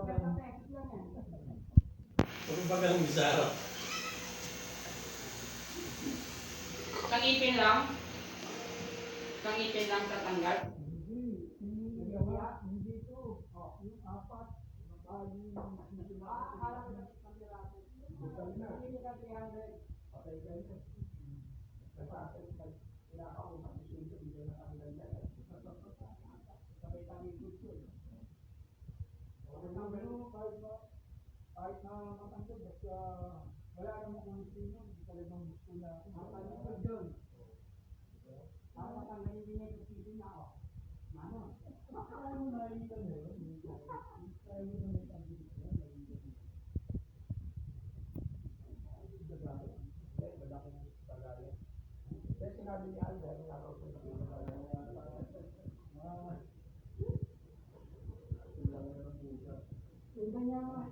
Puro ba kang bisara? Kangipin lang. Kangipin lang tatanggal. Kahit na matangkod, basta wala namang kung sino, hindi talagang gusto na ako. Matangkod yun. Matangkod din niya kung sino na ako. Mano? Ano na yun yun? Kaya yun naman ang dito. Kaya sinabi ni Albert, nakaw ko sa Yung kanya